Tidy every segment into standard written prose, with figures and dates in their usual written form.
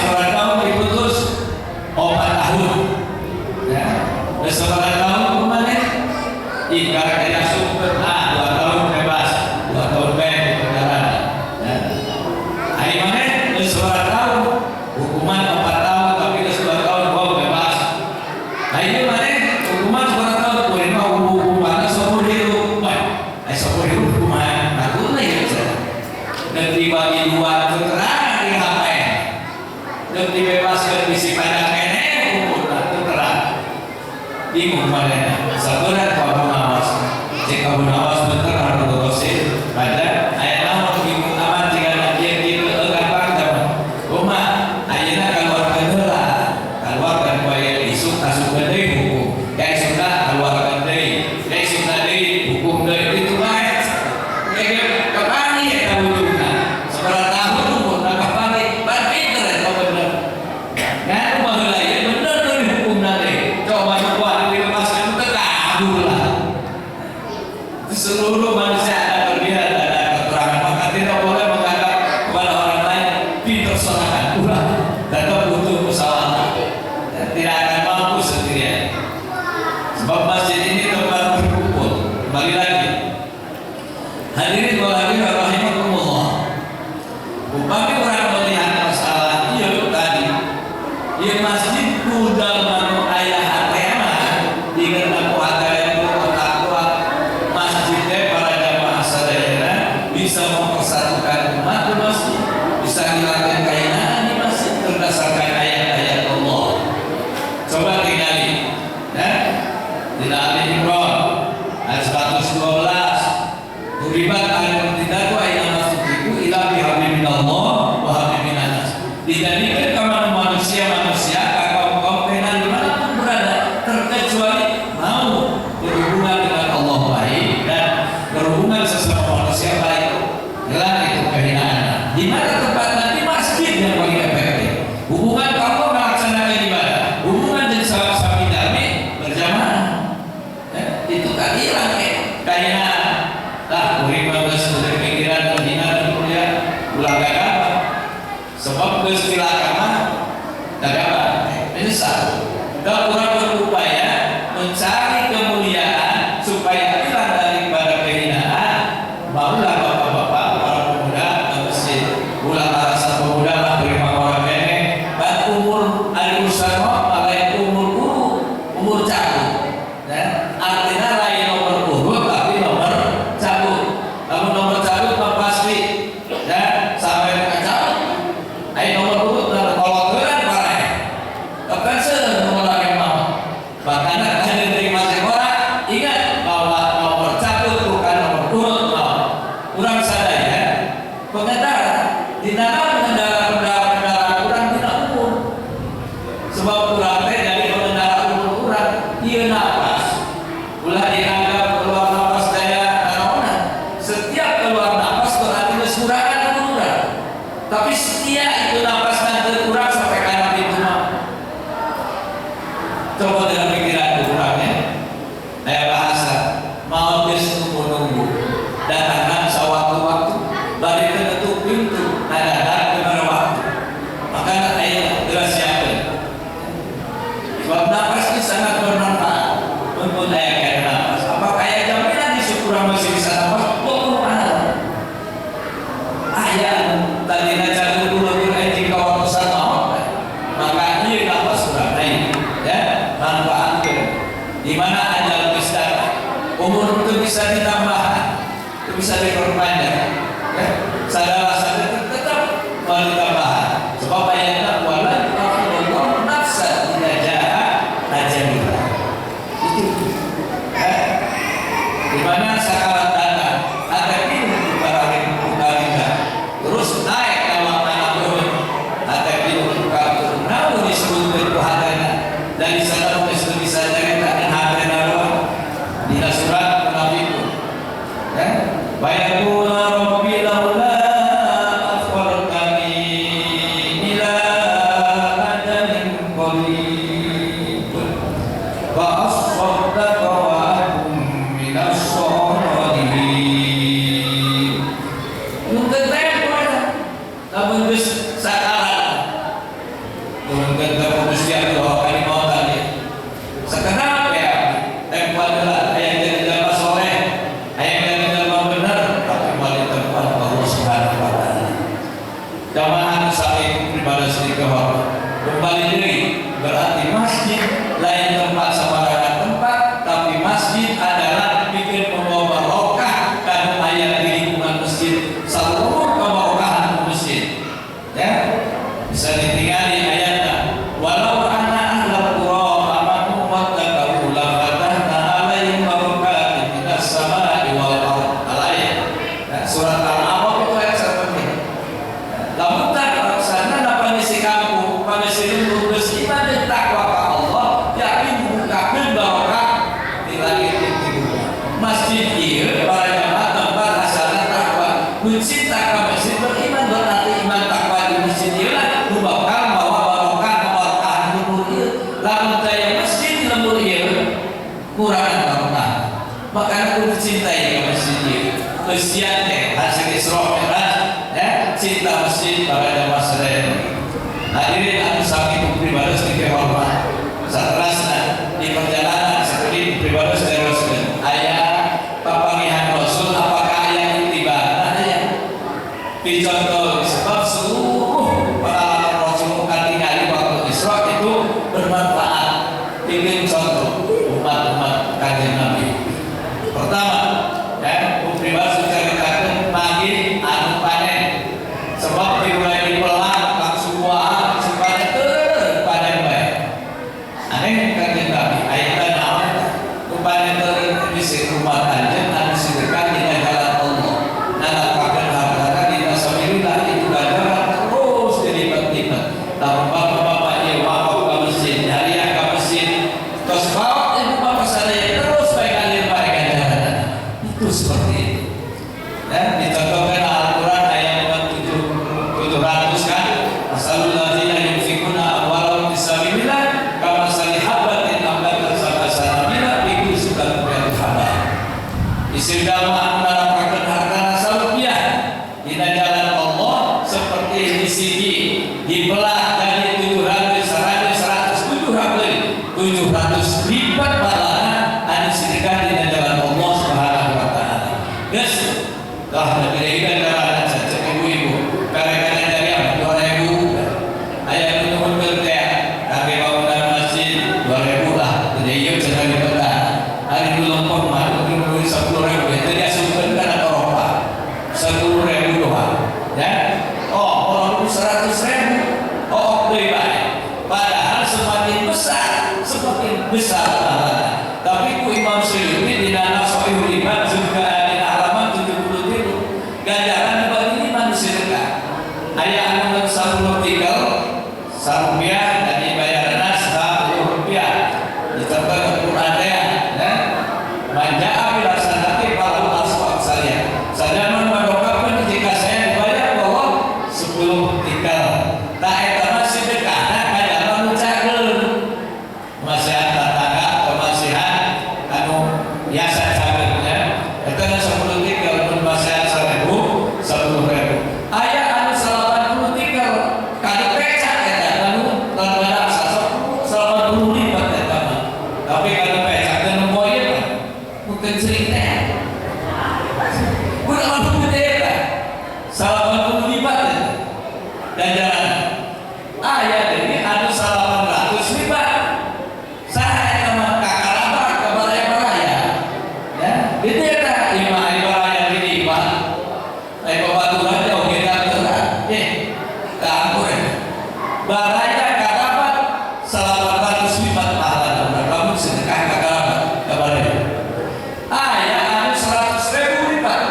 seorang tahun diputus 4 tahun. Ya, seorang tahun kemana? Ibarat kaya sumber 2 tahun bebas, 2 tahun bebas kendaraan. Ya. Hari mana? Seorang tahun hukuman 4 tahun tapi 2 tahun bebas. Hari mana? Hukuman seorang tahun boleh mau hukuman seumur hidup. Seumur hidup hukuman. Aku nih dan dibagi 2 terang di HP dan dibebaskan bisi pada kene umur terang bingung mana sabaran kamu nawas jika kamu nawas bener harus dosen pada ayat nama bingung amat jika dia gitu gampang teman rumah ayatnya keluarkan lah keluarkan bayar isu kasut gede hukum kayak sudah keluarkan deh kayak sudah deh hukum deh itu baik kayak kepani ya kamu juga seberapa tahun umur nak kepani berpikir ya kau bener nggak mau lagi bener tuh hukum nanti coba buat dibebaskan kabur lah seluruh manusia ada kelebihan ada kekurangan maka tidak boleh menganggap kepada orang lain dipersoalkan ulah dan butuh musyawarah dan tidak akan mampu sendirian sebab masjid ini tempat berkumpul kembali lagi hadirin walaupun rahimakumullah upami orang melihat masalah iya tadi iya masjid kudal manu ayah hatema dengan aku hatema masjidnya para jamaah sadayana bisa mempersatukan umat di masjid bisa hilangkan kainaan di masjid berdasarkan ayat-ayat Allah. Coba tinggali ya di Ali Imran ayat 112 Turibat al-Murtidatu ayat masjidiku ila bihabibillah wa habibinas dijadikan kawan manusia-manusia kaum kenan dimanapun berada terkecuali mau berhubungan dengan Allah baik dan berhubungan sesama manusia baik hilang itu kehinaan di mana tempat nanti masjid yang paling efektif hubungan kamu melaksanakan ibadah hubungan dengan sahabat-sahabat dami berjamaah itu kan hilang kehinaan lah kurima dari pikiran dan hina dan mulia ulang agama sebab kesilah agama agama ini satu dan orang berupaya mencari kemuliaan supaya hilang daripada kehinaan maulah bapak-bapak para pemuda masjid ulah alasan pemuda lah terima orang ini dan umur al-usama pakai umur guru umur cabut dan artinya lain nomor urut tapi nomor cabut kamu nomor cabut pasti dan sampai ke cabut ayo nomor urut dan kalau keren parah tekan semua lagi mau bahkan ada terima orang ingat bahwa nomor cabut bukan nomor urut kurang sadar ya pengendara di dalam pengendara kurang tidak umur sebab kurang dari pengendara umur kurang iya nafas ulah dianggap keluar nafas daya karena setiap keluar nafas berarti kekurangan kurang tapi setiap itu nafas nanti kurang sampai karena itu coba dengan pikiran kurangnya ayat bahasa mau nunggu datangkan sewaktu-waktu balik ketuk pintu ada benar waktu maka ayat jelas siapkan sebab nafas ini sangat bermanfaat untuk dayakan nafas apakah ayat jaminan di syukuran masih bisa nafas ayat tadi najar dulu berhenti kawan pesawat maka ini nafas kurang naik ya manfaatkan di mana ajal bisa umur itu bisa ditambah itu bisa diperpanjang ya sadar tetap ditambah sebab ayatnya wala balik lagi berarti masjid lain tempat sembarangan tempat, tapi masjid adalah bikin membawa barokah dan ayat di lingkungan masjid seluruh kebarokahan masjid. Ya, bisa ditinggali ayatnya. Walau anna ahlal qura amanu wattaqu la fatahna alaihim barakatin minas samai wal ardh. Al-ayat. Surat Al-A'raf itu ayat seperti ini. Lamun tak laksana apa misi kamu, misi lurus iman dan takwa ka Allah, yakin bukakeun barokah di langit di bumi. Masjid ieu para jamaah tempat asalna takwa. Mun cinta ka masjid beriman berarti iman takwa di masjid ieu lah nu bakal bawa barokah keberkahan lembur ieu. Lamun taya masjid lembur ieu kurangan barokah. Makanya kudu cintai ka masjid ieu. Kesian teh hasil Isra Mi'raj ya, cinta masjid pada jamaah sedaya. Hadirin anu sami pribadi sedikit hormat. Saterasna di perjalanan seperti pribadi teruskeun aya papangihan Rasul apakah aya itibana aya. Dicontoh sebab seluruh pengalaman Rasul katingali waktu Isra itu bermanfaat. Bikin contoh umat-umat Kanjeng Nabi. Pertama, ya, pribadi ceritakeun pagi anu panen. Sebab dimulai dipelang kang semua supaya panen bae. Aneh Kanjeng Nabi ayatna naon eta? Panen teu bisi umat anjeun anu sedekah dina jalan Allah. Nangkakeun hartana dina sabilillah itu ganjaran terus dilipat-lipat. Lamun bapak-bapak ieu wakaf ka masjid, hadiah ka masjid, tos bawa ibu bapak sadaya terus bae ngalir bae ganjaran. Itu seperti itu. Ya, dicontohkan Al-Quran ayat 700 kan. Masalul ladzina yunfikuna amwalahum fisabilillah kamatsali habatin ambatat sab'a sanabila fi kulli sunnatin mi'atu habah. Isim dalma menarakakeun hartana sarupiah dina jalan Allah seperti disiji dibelah dari 700 lipat pahala anu sedekah dina jalan Allah Subhanahu wa taala. Geus lah negeri ganjaran saja ibu-ibu kadang-kadang dari apa 2.000 ayah menurun kerja kami bangunan masjid 2.000 lah jadi iya bisa dipegang hari itu lempeng mah menurun 10.000 itu dia sumber kan atau ropa 10.000 doang ya. Oh orang 100.000 oh lebih baik padahal semakin besar pahalanya. Tapi ku Imam Suyuti di dalam Sahihul Iman juga di halaman 70 ganjaran dibagi 5 sedekah. Aya anu 10 tikel rupiah dan dibayarna 10 rupiah. Dicontohkeun Quran teh ya. Manjaa bilasanati falahu aswaq saya. Sajaman barokahkeun jika saya dibayar bahwa 10 tikel. Tah eta mah sedekahna kajaman nucakeun. Masihan tetangga kemasihan anu biasa cabenya itu kan 10 tikel pun masihan 10.000 aya anu 80 tikel kali pecah eta anu tanda 80 lipat eta mah tapi kali pecah teh nu poe mah mungkin sering teh udah anu gede eta 80 lipat dan jalan aya deui anu 800 lipat. Saya sama kakak kabar raya, ya, itu ya lima raya ini pak, baturan jauh kita berat, kampur, baraya kakak 800 pahala, kamu sedekah kakak kabar raya, ya anu 100.000 lipat,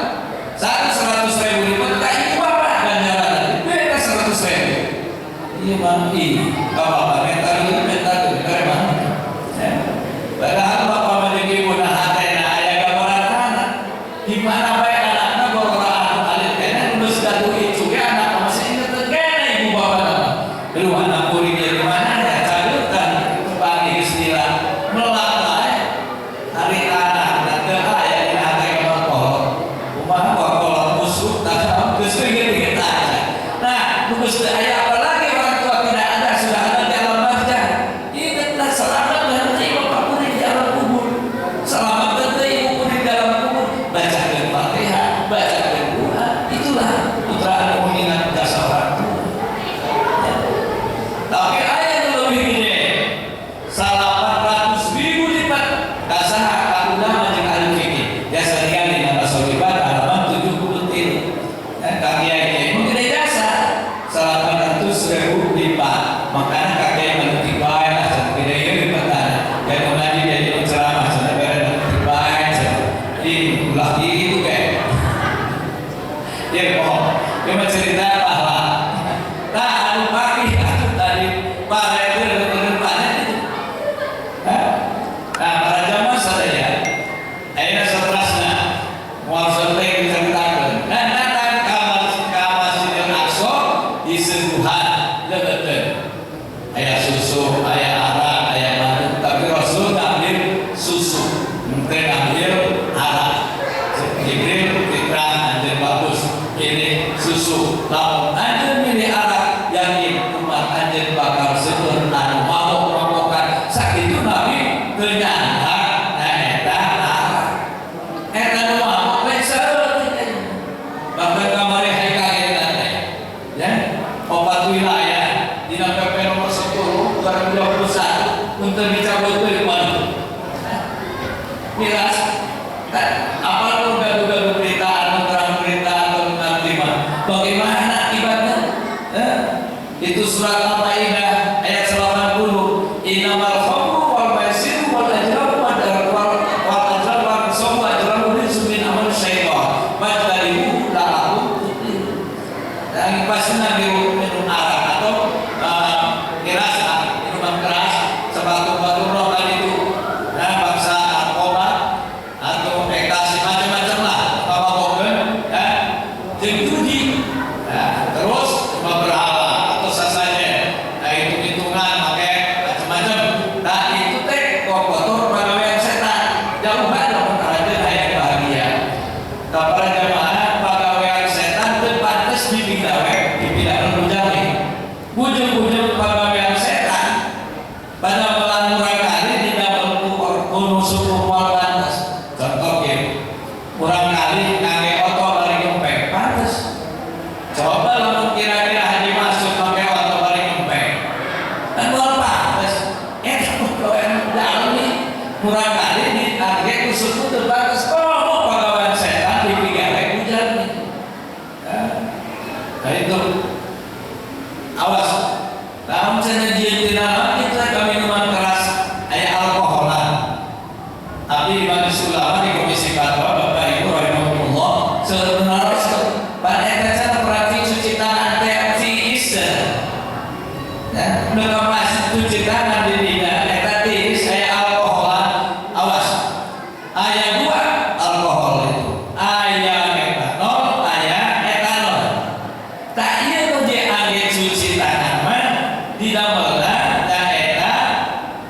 100.000 lipat, kayak itu apa ganjaran, beda 100.000, iya bang, apa mental dari mana? Padahal bapak menjadi mudah hati na ayah gambaran anak di mana baik anaknya boraan alit kena terus datu itu ke anak masih ingat kena ibu bapak lu anak kuring di mana ya cadutan pagi istilah melak hari anak dan ke ayah di hati gambar pohon rumah pohon musuh tak tahu kesulitan kita aja. Nah bukus ayah apalagi orang tua tidak ada sudah ada di alam barzah ini selamat dan bapak kuring di alam makanya kakek mengerti baik lah tidak ini bertanya dan mengaji jadi penceramah sebenarnya mengerti baik di ulah itu kayak dia bohong dia mencerita bahwa tak anu pagi anu tadi pada itu benar banyak itu nah para jamaah sadaya ayeuna seterusna moal sampai diceritakeun dan datang ka Masjidil Aqsa disentuhan lebeteun aya susu aya arak aya madu tapi Rasul ngambil susu mungkin ngambil arak Jibril fitrah anjeun bagus ini susu lamun anjeun milih arak yakin umat anjeun bakal seueur anu mabok-mabokan sakitu Nabi teu nyangka eta arak eta nu mabok we seueur bahkan kamari kagetan teh ya opat wilayah dina PP nomor 10 2021 untuk dicabut deui waduh miras apa lu gaduh-gaduh berita atau terang berita atau terima bagaimana akibatnya itu surat Al-Maidah ayat 80 innamal khamru wal maisiru wal ajramu wal ajramu wal somu ajramu rizqun min amal syaitan fajtanibuhu la'allakum tuflihun dan pasna minum arak atau miras minuman keras sebatu-batu rokan itu bangsa narkoba atau ekstasi macam-macam lah mabok-mabokan ya jeung judi terus berhala atau sasaja hitung-hitungan pakai macam-macam nah itu teh kotor pagawean setan jauhan dong karena hayang bahagia nah para jamaah pagawean setan teu pantes dipigawe dipidana bujang ujung-ujung pagawean setan pada murang kali tidak berkumpul suku mual pantes contoh ya murang kali ngangge oto balik nyempeng pantes coba lamun kira-kira haji masuk pakai oto balik nyempeng dan mual pantes pagawean dalam nih murang kali di ngangge suku terbatas mau pagawean setan dipigawe bujang nih nah itu awas dalam channel jentina kita kami minuman keras aya alkoholan tapi majelis ulama di komisi fatwa Bapak Ibu rahimahumullah sebenarnya pada cara praktik cuci tangan teh tiis ya udah masih cuci tangan di dina eta tiis aya alkoholan awas aya dua alkohol itu aya metanol aya etanol tak ieu nu je angge cuci tangan mah didamelna da eta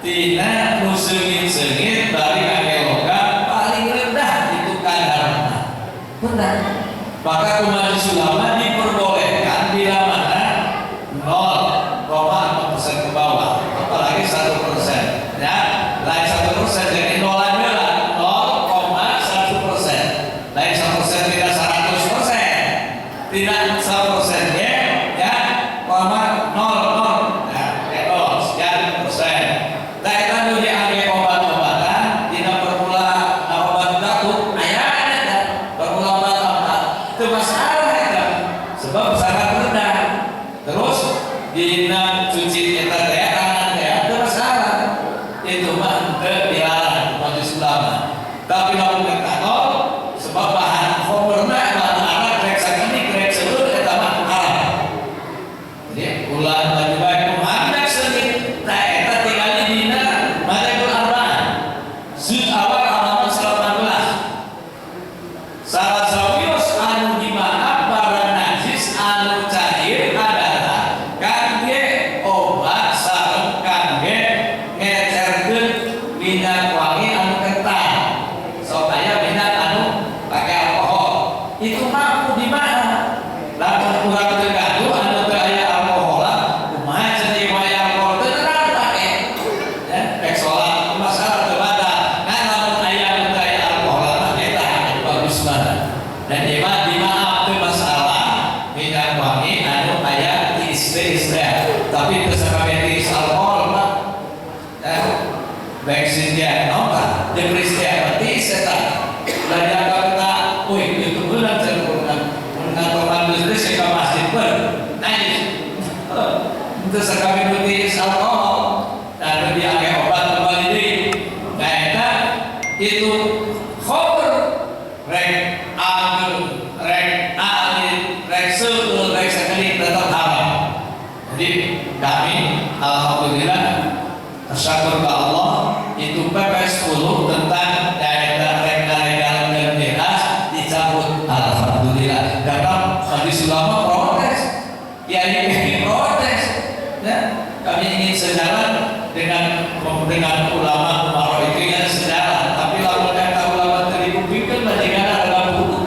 tina nu seungit-seungit bari angge logam paling rendah itu kadarna benar maka majelis ulama diperbolehkan bila mana 0,4% ke bawah apalagi 1% ya lain 1% jadi nolan heula 0,1% lain 1% tidak 100% tidak 100% ya koma 00 ya kayak sekian persen nah kita nu diangge obat-obatan dina permula obat batuk aya ada permula obat teu masalah eta sebab sangat rendah terus dina cuci eta teh tangan teh teu masalah itu mah teu dilarang majelis ulama tapi lamun etanol sebab bahan khamrna bahan arak rek sakini rek seueur eta mah haram jadi ulah baju baik muhammad sedikit nah eta tinggal di dina Madzhabul Arba'ah juz awal halaman 18 salah sawios anu dimaaf barang najis anu cair adalah kangge obat sareng kangge ngecerkeun minyak wangi anu kental supaya minyak anu pakai alkohol itu mampu di mana lamun kurang terganggu anu teu aya alkoholan kumaha cenah aya alkohol teu terang pake ya pek salat masalah teu batal nah lamun aya anu teu aya alkoholan mah eta bagus banget dan ieu dimaaf teu masalah minyak wangi anu aya istilah tapi teu sakabeh tiis alkohol mah baik sindia nonton depresi tiis eta belajar kata wih itu bulan saya mengantor mandus saya ke masjid pun najis itu sekali putih alkohol dan diangkat obat kembali deh. Nah itu khomer rek agel rek alit rek seul rek sekali tetap haram. Jadi kami alhamdulillah syukur ke Allah itu PP 10 tentang daerah legal dan bebas dicabut alhamdulillah. Karena habis ulama protes, kiai protes, ya kami ingin sejalan dengan ulama umaro itu yang sejalan. Tapi lalu kata ulama teribuktikan bagaimana dalam hukum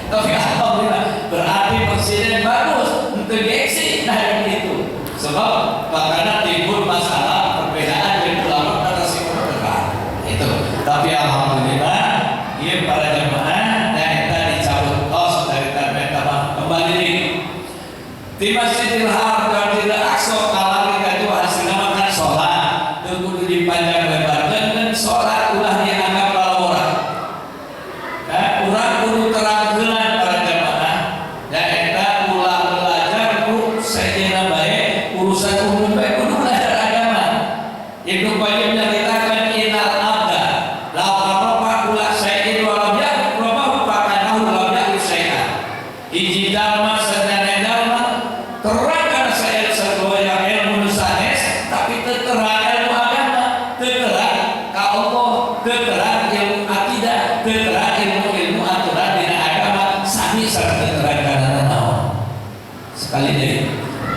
tapi alhamdulillah berarti presiden bagus untuk dieksi nah itu sebab karena timbul masalah perbedaan dari ulama dan resiko dekat itu. Tapi alhamdulillah ia para jemaah dan kita dicabut kos dari target kembali di Masjidil Haram dan di Al-Aqsa. Kalau kita itu hasilnya makan sholat itu dipanjang lebar dan sholat ulah dianggap lalu orang. Nah, orang kudu terang gelan para jemaah dan kita ulah belajar ku sejenak baik urusan umum baik kudu belajar agama. Ibnu Qayyim menyatakan inal abda la qaraba kula syai'in wa lam yaqrabu faqanahu lam yaqul syai'an. Hiji dalma sadana dalma terangkan saya sebuah yang ilmu sanes tapi terang ilmu agama, terang ka Allah, terang ilmu akidah, terang ilmu aturan dina agama sami sareng terang kana naon. Sekali deui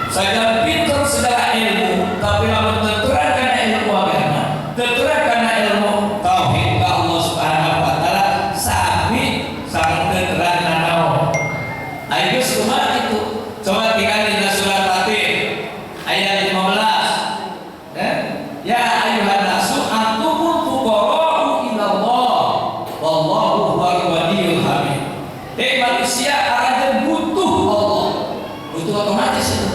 saya pintar segala ilmu tapi lamun terang kana ilmu agama, terang kana ilmu tauhid ka Allah Subhanahu wa taala sami sareng terang naon. Ayo semua itu coba tinggal di surat Fatir ayat 15 ya ayuhan nasu antumul fuqara'u ila Allah wallahu huwal ghaniyyul hamid. Manusia akan butuh Allah, butuh otomatis itu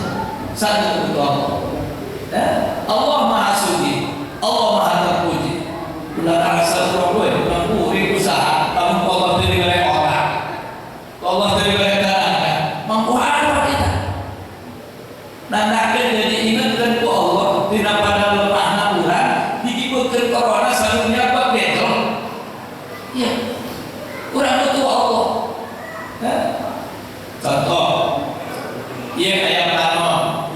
satu butuh Allah. Allah maha suci, Allah maha terpuji. Bulan arasa surabaya bulan puri usaha kamu Allah dari oleh orang Allah dari oleh mampu apa kita? Nandakan jadi ingat dan ku Allah tidak pada lemah naburan dikibutkan corona satunya apa betul? Iya, kurang butuh Allah. Contoh, iya ayam tanam,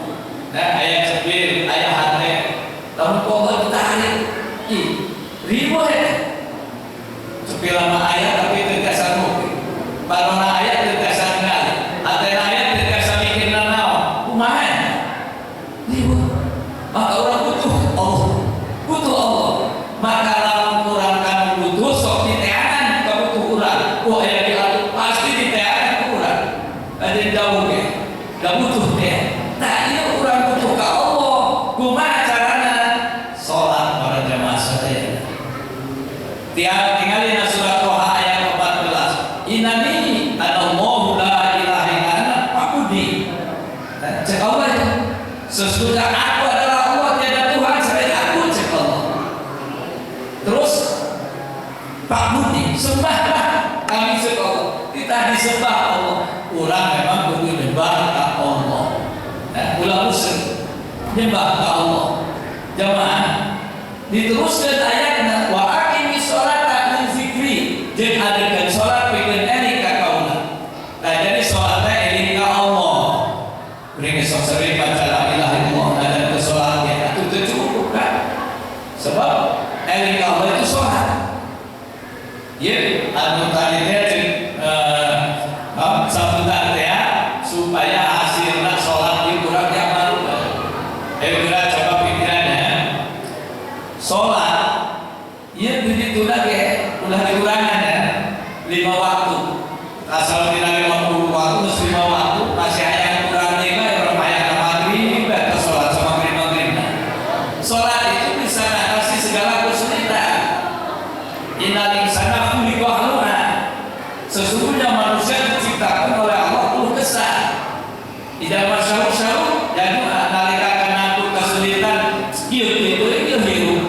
ayam sepir, ayam hati, tahun Allah ditarik, ribu sepir lama ayam tapi tidak sanggup, balona ayam tidak sanggup. Ada ayat tidak samikin nanau, kumahan, ribu. Maka orang butuh Allah, butuh Allah. Maka lamun kurang kamu butuh, sok diteanan kamu butuh kurang. Oh ayat diatur pasti diteanan kurang. Ada jauh ke, gak butuh dia. Nah ini kurang butuh ke Allah. Kumaha carana? Sholat para jamaah sekalian. Tiap tinggalin surat Toha ayat 14. Inani anallahu la ilaha illa ana fa'budni. Cek Allah itu. Sesungguhnya aku adalah Allah, tiada Tuhan selain aku, cek Allah. Terus fa'budni, sembahlah kami cek Allah. Kita disembah Allah. Ulang memang kudu nyembah ka Allah. Ulang muslim nyembah ka Allah. Jamaah diteruskan ayatnya wa aqimis sholata li dzikri. Jeung adegan salat pikeun eling ka kaula. Nah jadi salatnya eling ka Allah. Bring sok sering baca la ilaha illallah dan salat ya itu cukup kan? Sebab eling ka Allah itu salat. Ye anu tadi sabutan ya supaya hasilnya salat itu kurang yang baru. Kira coba pikirannya salat ya begitu lagi ulah dikurangan ya 5 waktu asal tidak 50 waktu mesti 5 waktu masih ada yang kurang juga ya orang banyak maghrib atau sholat sama maghrib. Sholat itu bisa mengatasi segala kesulitan. Innal insana khuliqa halu'a. Sesungguhnya manusia diciptakan oleh Allah penuh kesal. Tidak masyarakat jadi nalika kana kesulitan skill itu hidup.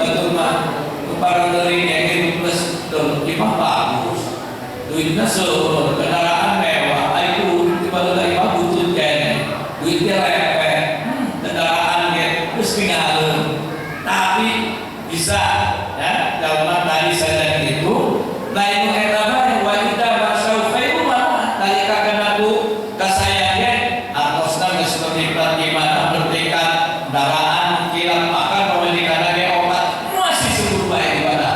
Betul mah para dari yang plus imam bagus duitnya kendaraan mewah itu tiba-tiba imam butuh kayaknya duitnya lepek mesti ngalun, tapi bisa ya dalam tadi saya itu lain etama wanita masuk itu mana tadi kakak aku kasayangnya atau sedang seperti bagaimana bertekad daraan kilat makan memberikan lagi obat masih sebut baik ibadah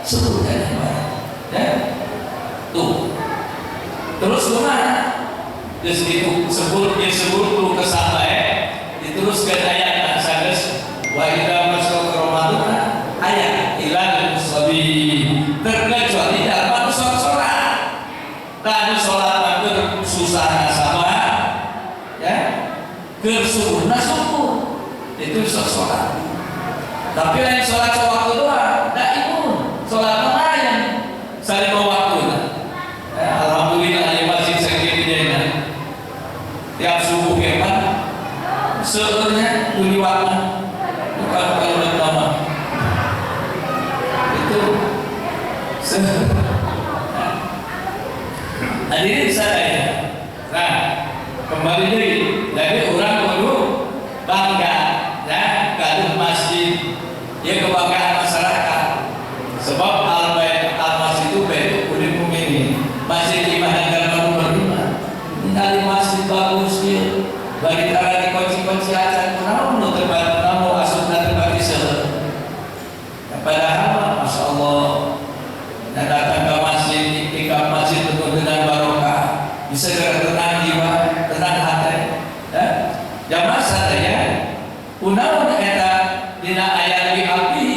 sebutkan ibadah ya tuh terus kemana terus itu sebut tuh kesana ya diteruskan ayat sanes wa idza masal Ramadan ayat ilal musalli terkecuali dalam sholat dan sholat itu susah sama ya kersuhna syukur itu sholat tapi lain sholat waktu doang tidak imun sholat kemarin saling waktu ya, alhamdulillah di masjid segini tiap subuh kepan sebenarnya duli waktu bukan kalau pertama itu hadirin saya nah kembali dari orang kudu bangga ya kalau masjid ya kebanggaan masyarakat sebab al-bait al-masjid itu bait kudu ini masjid lima negara baru lima ini masjid bagus ya bagi cara dikunci-kunci aja kenapa mau terbatas mau asuh terbatas padahal Masya Allah dan datang ke masjid ketika masjid penuh dengan barokah bisa tenang jiwa tenang hati ya jamaah sadaya unaun eta dina ayat di api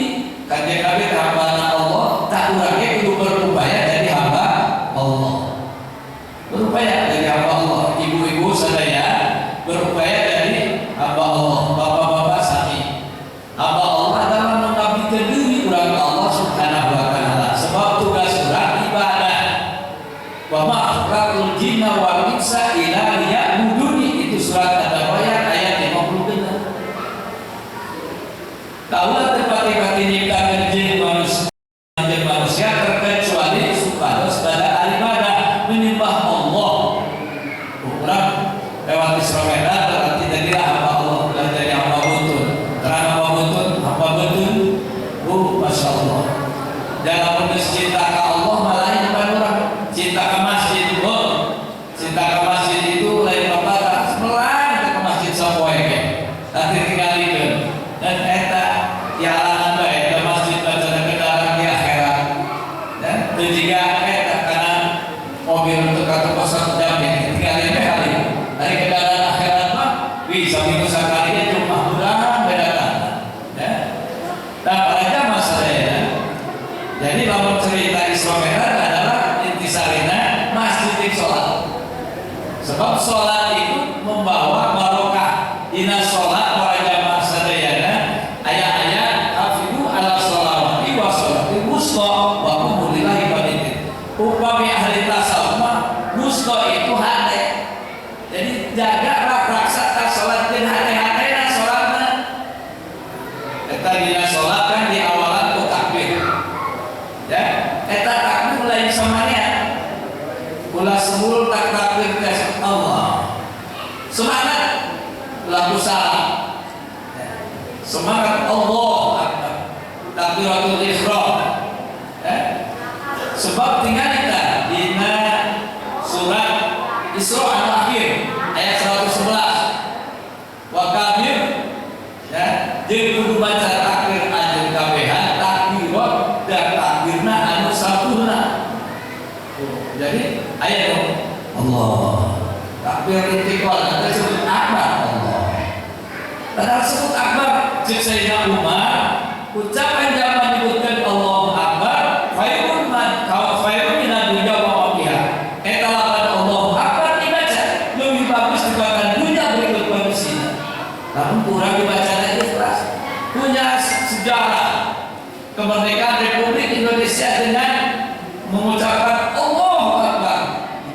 kanjeng Nabi hamba Allah tak urangnya kudu berupaya jadi hamba Allah berupaya jadi hamba Allah ibu-ibu sadaya berupaya jadi hamba Allah bapak-bapak sami hamba Allah dalam mengabdikan diri urang Allah subhanahu wa ta'ala sebab tugas urang ibadah wa ma'akhlaqul jinna wal insa ila liya'buduni itu surat Ad-Dariyat ayat 50 kaulah terpati-pati nyiptakeun jin manusia terkecuali supados pada ibadah menyembah Allah urang lewat Isra Mi'raj berarti jadilah hamba Allah dan jadi hamba betul terang hamba betul Masya Allah dalam cinta ke Allah malah yang orang cinta ke masjid cinta ke masjid itu lain bapak semelang ke masjid sapoe nanti tinggalin dan eta ya alangan baik ke masjid baca kendaraan di akhirat dan jika eta karena mobil untuk atau pasang jamin tinggalin kali dari kendaraan akhirat mah bisa minggu sekali cuma mudah beda ya dan pada masalahnya jadi dalam cerita Isra Mi'raj adalah intisarina masjid sholat sebab sholat itu membawa barokah dina sholat para jamaah sadayana ayat-ayat hafidu ala sholawati wa sholati wusta wa kumulillahi qanitin upami ahli tasawuf wusta itu hati jadi jagalah raksa sholat dan hati-hatinya sholatnya kita dina sholat kan di awalan ku takbir ya eta takbir lain samanya ulah semul tak takbir tes Allah semangat lagu salam semangat Allah takbiratul ihram ya sebab tinggal kita dina surat Isra al-Akhir ayat 111 wa kabir ya jeung kudu baca takbir anjeun kabehan takbirat dan takbirna anu satuhna jadi ayat Allah takbir intiqal ada sebut akbar Allah padahal sebut akbar cek Sayyidina Umar ucapan zaman menyebutkan Allah akbar khairun min ad-dunya wa ma fiha eta lapan Allah akbar dibaca lebih bagus dibanding dunia berikut manusia namun kurang dibaca ikhlas punya sejarah kemerdekaan Republik Indonesia dengan mengucapkan Allahu Akbar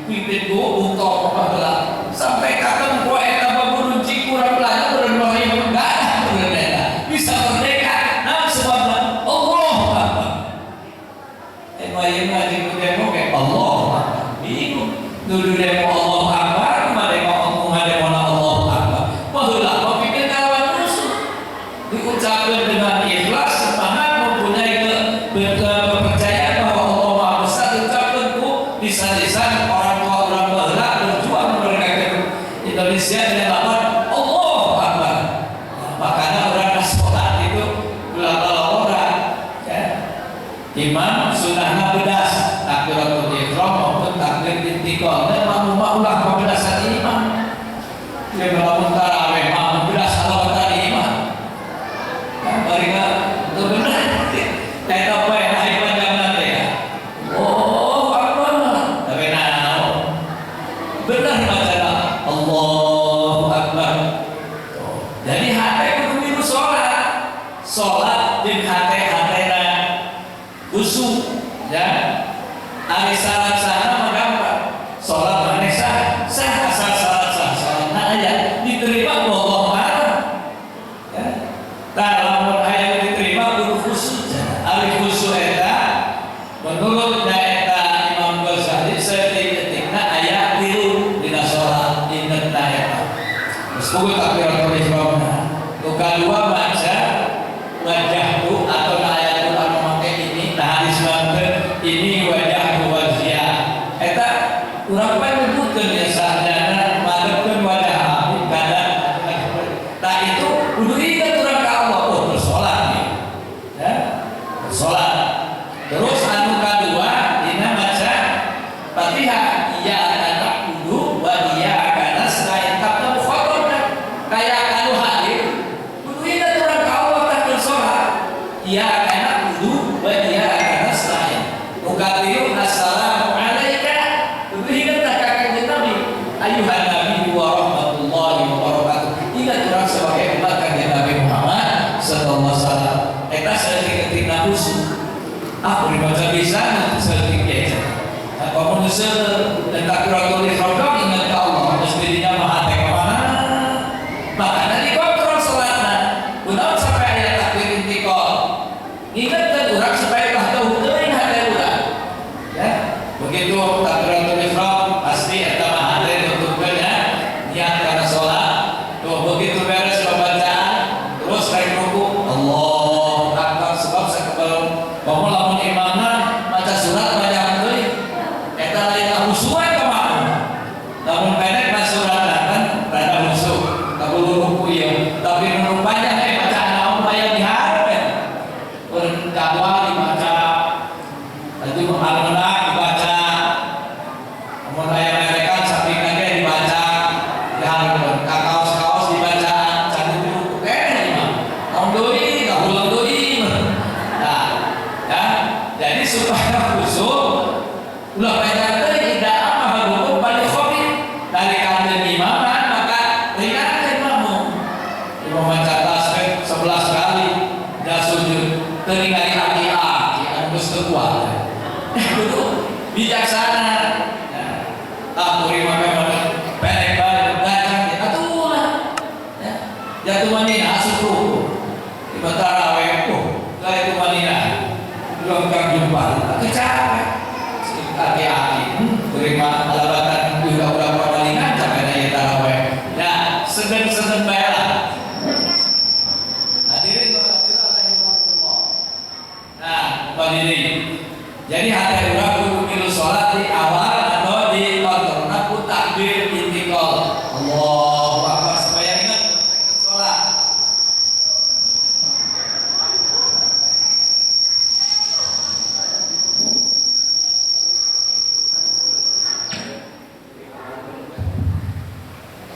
dipimpin Bung Tokoh Pahala sampai kata gua eta babun cikurang belanja urang mah enggak berbeda bisa merdeka nah sebabna Allahu Akbar yang ngaji demo kayak Allahu Akbar bingung dulu demo Allahu Akbar kemarin ngomong demo Allahu Akbar baheula mau pikir kawan musuh dilakukan dengan ikhlas, semangat, mempunyai kepercayaan bahwa Allah Maha Besar, ucapkanku lisan-lisan orang tua berjuang memerdekakan Indonesia dengan lafaz Allahu Akbar. Makanya orang sholat itu berapa orang ya. Imam sunahna bedas takbiratul ihram maupun takbir intiqal. Dan makmum-makmum pembedasan imam. Dia melakukan tarawih makmum bedas kalau tadi imam. Mereka itu benar. Kayak apa yang hari panjang nanti ya. Oh Akbar. Tapi benar baca Allahu Akbar. Jadi hati kudu sholat din hati-hatena khusyuk ya. Ari salat sana mengapa sholat mana sah asal salat sah nah aya diterima Allah marah ya. Lamun aya diterima kudu khusyuk. Ari khusyuk eta menurut daerah Imam Ghazali seketikna aya tilu dina sholat inget eta. Semoga takbiratul ihram. Kedua baca wajahku atau ayat Quran memakai ini hadis banget ini wajahku wajah eta urang bae nyebutkeun ya sadana madepkeun wajah kada tak itu kudu ingat urang ka Allah bersolat nih ya bersolat. Terus anu kadua dina baca Fatihah iya kana kudu wa iya kana selain kata mukhatabna kayak anu hadir ya kana kudu wa ya kana selain ukatiru assalamu alayka kudu tak kakek Nabi ayuhan nabi wa rahmatullahi wa barakatuh. Ingat orang sebagai umat kanjeng Nabi Muhammad sallallahu alaihi wasallam eta saeutik khusyuk aku dibaca bisa saeutik ge apa mun seueur dan takbiratul ihram ingat ka Allah terus dirinya maha teh ka mana makana dikontrol salatna kunaon sampai aya takbir intiqal. Ingatkan orang supaya tahu teuing hati urang ya. Begitu takbiratul ihram pasti eta mah hate tutupkeun ya niat kana salat. Tuh begitu beres pembacaan terus rek ruku Allahu Akbar sebab sakebal bahwa lamun imamna maca surat baca teuing eta lain khusyuk ka mah. Lamun pendek mah surat kan rada khusyuk kabulu ruku ieu tapi nu panjang bacaan naon aya diharap dakwah dibaca, nanti al-Manak dibaca, namun ayat mereka samping lagi dibaca, yang kaos dibaca, cantik dulu, tahun doi, nggak pulang doi, nah, ya, jadi supaya khusyuk, ulah mereka tidak apa hukum balik khofif dari kanjeng imam, maka ringankan makmum, imam baca tasbih 11 kali, dan sujud. Teringali hati harus kuat. Itu bijaksana. Tak terima memang pendek balik datang atuh lah. Ya. Jatuh manina asuh. Di tarawih itu manina. Belum jumpa. Kecapek. Hati-hati. Terima alabatan juga berapa kali ngancam ada tarawih. Nah, sedang bae lah. Hadirin ini. Jadi hati urang kudu milu sholat di awal atau di kontrolna ku takbir intiqal Allahu Akbar supaya ingat sholat.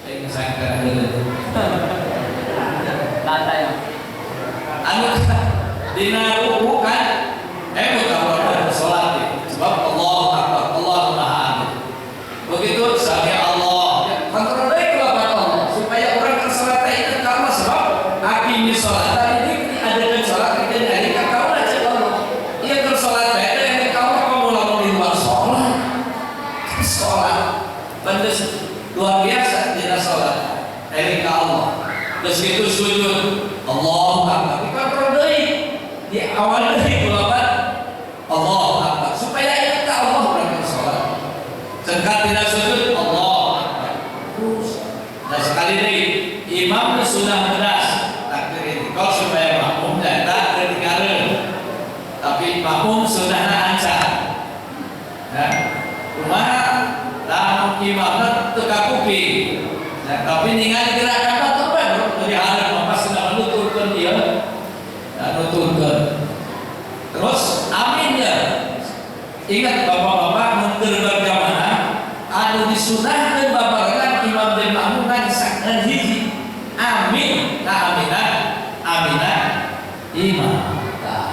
Ini saya lantai anu dina ruku kan bukan sholat sebab Allahu Akbar Allahu Maha. Begitu sami Allah kontrol deui kepada Allah supaya orang tersalat ingat ka Allah sebab aqimi sholat ini ada sholat dan hari ka kaula cek Allah. Ieu keur sholat bae yang kaula kamu lamun di luar sholat pantes luar biasa dina sholat hari ka Allah. Terus itu sujud Allahu Akbar dikontrol deui di awal deui kulapan Allahu Akbar supaya ingat Allah berangkat sholat. Sekali tidak sujud Allahu Akbar. Nah sekali lagi imam sudah beras takbir intiqal supaya makmum teka kuping. Nah, tapi ningali gerakan batur baru dari harap pasti nak nuturkan dia, nuturkan. Terus amin ya. Ingat bapak-bapak menteri berjamaah, anu disunahkan babarengan imam dan makmum saknan hiji. Amin, nah aminah, aminah imam. Nah,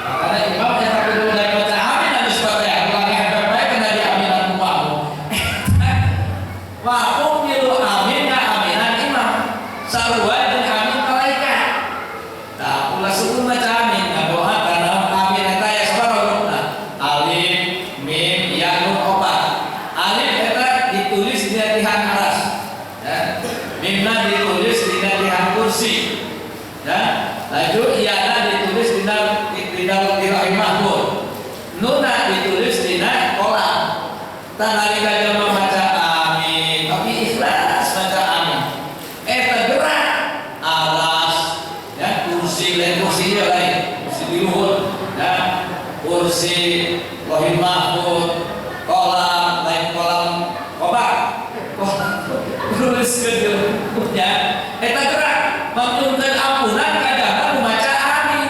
makanya imam yang tak perlu dari baca amin harus baca yang ulangi hadap baik kena di aminah makmum. Makmum itu amin, nah aminah imam. Sarua dan amin malaikat. Nah, ulah suku baca amin, nah doa karena amin eta ya sabar nah. Alif, mim, ya, nun, opat. Alif eta ditulis di latihan aras. Ya. Mimna ditulis di latihan kursi. Ya. Lalu iyana ditulis di rahim mahfuz. Nuna ditulis di kolam. Tanalika jama baca amin, tapi ikhlas baca amin. Eta gerak alas, ya kursi lain kursinya lain, kursi di luhur, ya kursi rahim mahfuz, kolam lain kolam obat, tulis kerja, eta gerak menunjukkan ampunan kadang membaca amin.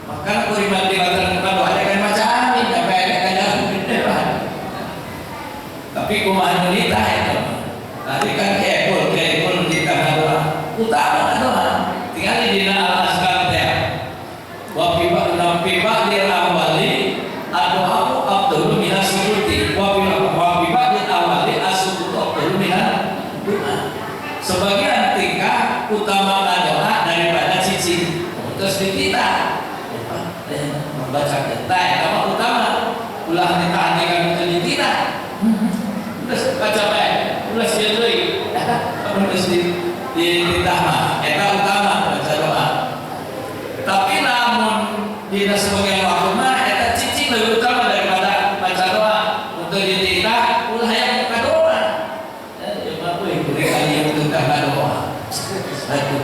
Maka kuriman di bagian doa kan baca amin, sampai ada kadang depan. Tapi kumaha nilita itu. Tadi kan kekul di tengah doa. Utama doa. Tinggal di dina al-azkar teh. Wa fi ba'dil awali ad-du'a'u afdalu minas sujuti. Wa fi ba'dil awali as-sujudu afdalu minan doa. Sebagian tingkah utama doa daripada cici. Terus di kita membaca kita yang utama ulah ditandingkan itu di kita. Terus baca baik, ulah siadoi. Terus di ditama, eta utama baca doa. Tapi namun di sebagian waktu mah eta cici lebih utama daripada baca doa. Untuk di kita ulah yang buka doa. Ya mampu mereka yang tentang doa. Satu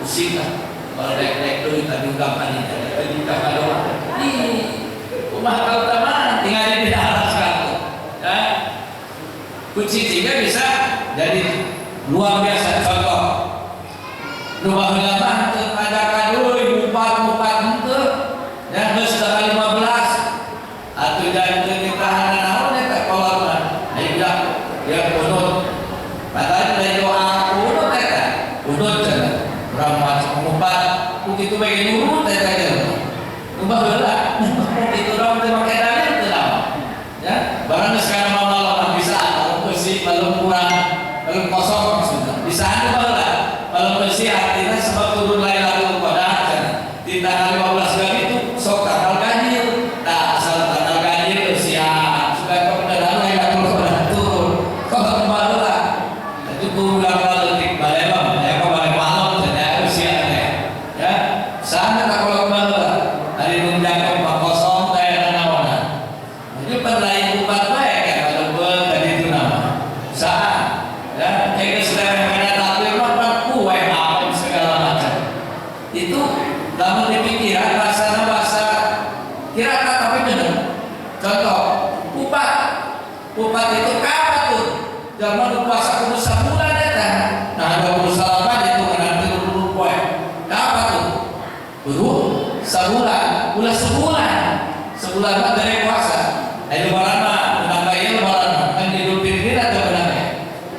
usika kalau dek dulu tadi ungkapan ini tadi kata doa. Ini rumah utama tinggal di atas kantor. Ya. Kunci tiga bisa jadi luar biasa contoh. Rumah ulama ada kadoi empat itu dan sudah 15 atau dan nikahan naon eta kolotna. Ayo bilang dia kunut. Padahal dari doa kunut eta. Kunut cenah. Urang macam umpat begitu baik nurut eta ge. Ubah heula. Itu urang teh make dalil teh naon. Ya, barang sekarang malam bisa kalau kursi belum kurang belum kosong sudah. Bisa anu baheula. Kalau kursi artinya sebab turun Lailatul Qadar di tanggal 15 kali itu sok tanggal ganjil. Nah, asal tanggal ganjil siap supaya kebenaran Lailatul Qadar turun. Kok baheula. Itu ulang balik balik balik malam saja usia ya. Sana tak kalau baheula. Hari nunjang Pak kosong teh naon. Jadi penlain upat bae kan kalau tadi itu nama. Saat ya kayak sedang ada takbir mah kue apa segala macam. Itu namun dipikiran bahasa kira tapi benar. Contoh upat itu kapan tuh? Zaman puasa kudu sabulan eta. Nah 28 itu kena 30 poe. Kapan tuh? Kudu sabulan, ulah sebulan mah dari puasa. Ayo lebaran mah menambah ieu lebaran kan Idul Fitri atau menambah.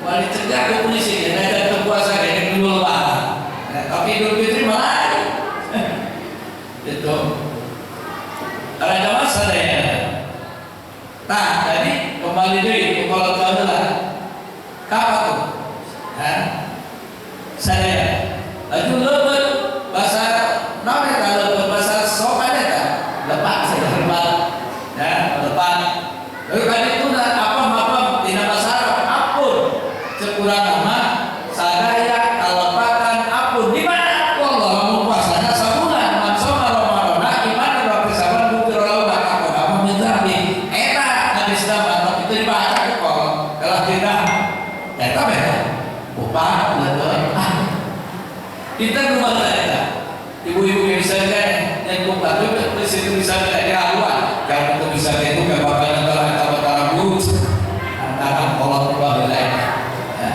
Balik cegah ke polisi ada berpuasa kayak dulu lebaran. Tapi Idul Fitri malah itu ada masa ya. Nah, jadi kembali dari kalau adalah kapan tuh? Saya lagi lebar bahasa namanya kalau bahasa sopan ya lepas saya lepas ya lepas. Lalu kan itu apa tidak masalah apapun sekurang nama sadaya kalepatan apun di mana Allah mau puasanya sebulan maksudnya Ramadan gimana waktu sabar bukir Allah apa kamu minta di enak hadis nama itu dibaca kok kalau tidak eta beda upah kita rumah kita ibu-ibu yang bisa yang kumpul itu situ bisa dari haluan yang untuk bisa itu ke bapak antara guru antara pola sholat lain. Ya.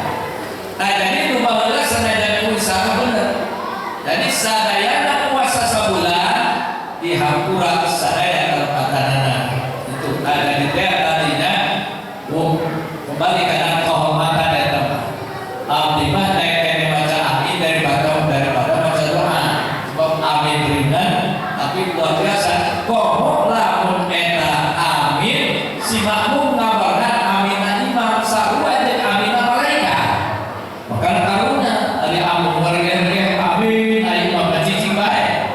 Nah jadi rumah belas senajan usaha bener. Jadi sadayana puasa sebulan dihampura sadaya kalau patanana itu ada di tadinya kembali karena kehormatan dari tempat. Abdi mah naik baca amin daripada baca doa. Sebab amin ringan tapi luar biasa. Kok lamun eta amin si makmum ngabarkan aminan imam sarua jeung aminan malaikat. Maka karunya dari amun warga amin ayo imam cicing bae.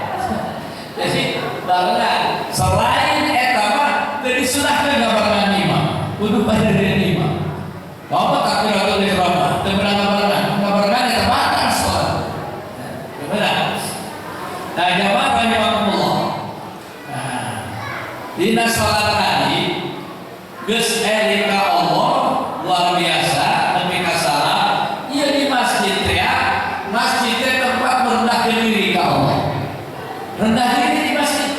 Jadi barengan selain eta mah teu disunahkeun ngabarkan imam, kudu pada dari imam. Bapak takbiratul ihram teu meunang ngabarkan eta batal salat. Benar. Nah, jamaah rahimakumullah. Dina sholat tadi geus elika Allah luar biasa nepi ka salat ieu di masjid teh masjid teh tempat merendahkeun diri ka Allah. Rendah diri di masjid.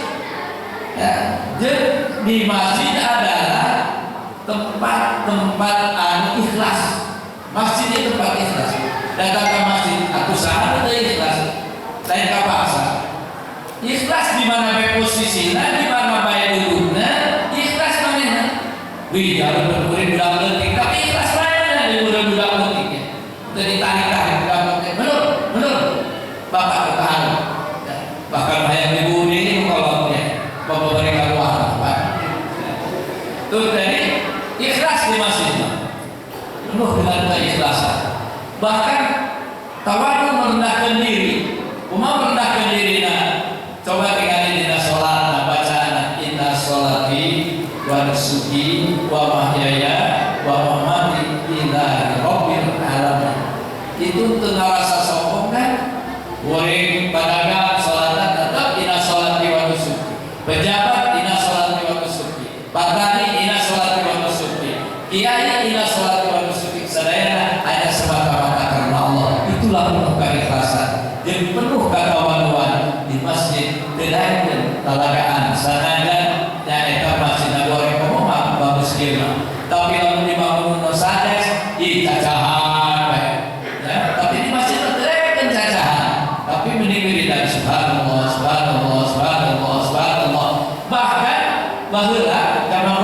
Ya, jeung di masjid adalah tempat-tempat anu ikhlas. Masjid itu tempat ikhlas. Datang ke masjid aku saha teu ikhlas. Lain ka paksa. Ikhlas di mana bae posisina, di mana bae dudukna, ikhlas manehna. Wih, jalan berkuring budak leutik, tapi ikhlas manehna di budak leutiknya. Teu ditarik-tarik budak leutik. Bener. Bapak ketahan. Bahkan hayang ibu ini kolotnya, bapak mereka luar. Tuh jadi ikhlas di masjid. Penuh dengan keikhlasan. Bahkan tawadu merendahkan diri, merendahkan dirinya. Coba tinggal dina sholat, bacaan inna sholati wa nusuki wa mahyaya wa mamati lillahi rabbil alamin. Itu teu ngarasa sombong kan? Goreng pedagang sholatna tetap inna sholati wa nusuki. Pejabat inna sholati wa nusuki. Petani inna sholati wa nusuki. Kiai inna sholati wa nusuki. Sadayana hanya semata-mata karena Allah. Itulah penuh keikhlasan. Yang penuh ketawaduan di masjid dan talagaan sanajan nyaeta masjid goreng ngomong bagus kieu tapi lamun dibangun nu sanes ih cacahan ya tapi di masjid teh cacahan tapi mending wiridan subhanallah bahkan baheula zaman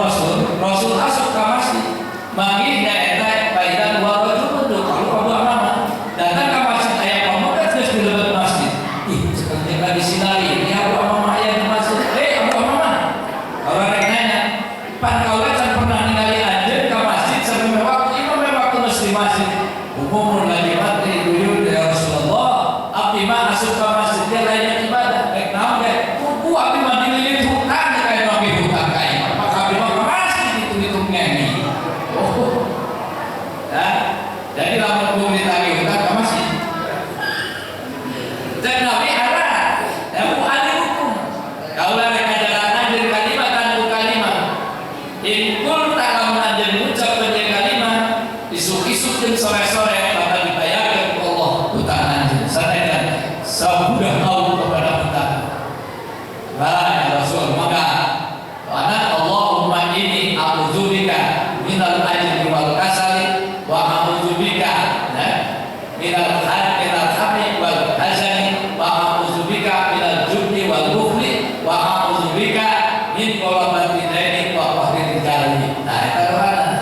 Rasul asup ka masjid manggih nyaeta baidan wa rajulun kalau Abu Amamah datang ka masjid aya pemuda geus di leubeut masjid ih seperti di sinari ya Abu Amamah aya di masjid Abu Amamah orang rek nanya pan kaula can pernah ningali anjeun ka masjid sampai waktu imam waktu geus di masjid umum lagi mati duyun ya Rasulullah abdi mah asup ka masjid dia lain ibadah rek naon ge ku abdi mah dililit hutan kayak mami hutan kayak maka abdi mah ka masjid hitung-hitung nyanyi ya jadi lamun ku ditagi hutan ka masjid dan nabi ada ya bu ada hukum kaulah rek ajaran anjeun kalimat tanpa kalimat in kul ta'lamun anjeun ngucap jeung kalimat isuk-isuk jeung sore-sore bakal dibayarkeun ku Allah hutan anjeun sadaya sabudah Allah kepada hutan lah ya Rasul maka ana Allahumma inni a'udzubika minal ajri wal kasali wa a'udzubika minal hammi wal hazani wa a'udzubika minal jubni wal bukhli wa a'udzubika min qalabati daini wa qahri rijali. Nah eta doana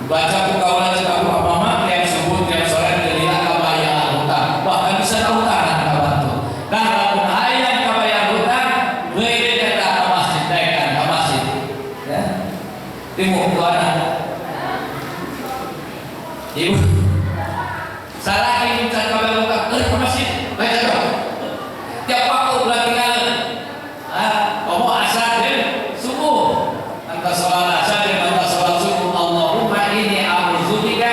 baca ku kaula jeung Abu Amamah yang sebut yang sore delila kabayaan hutang bahkan bisa hutanan ka bantu nah lamun hayang kabayaan hutang wewe eta ka masjid daekan ka masjid ya timu doana ibu salah ini can kabayaan hutang ke masjid baca doa tiap waktu ulah tinggalin ngomong asar dan subuh antara sholat asar dan antara sholat subuh Allahumma inni a'udzubika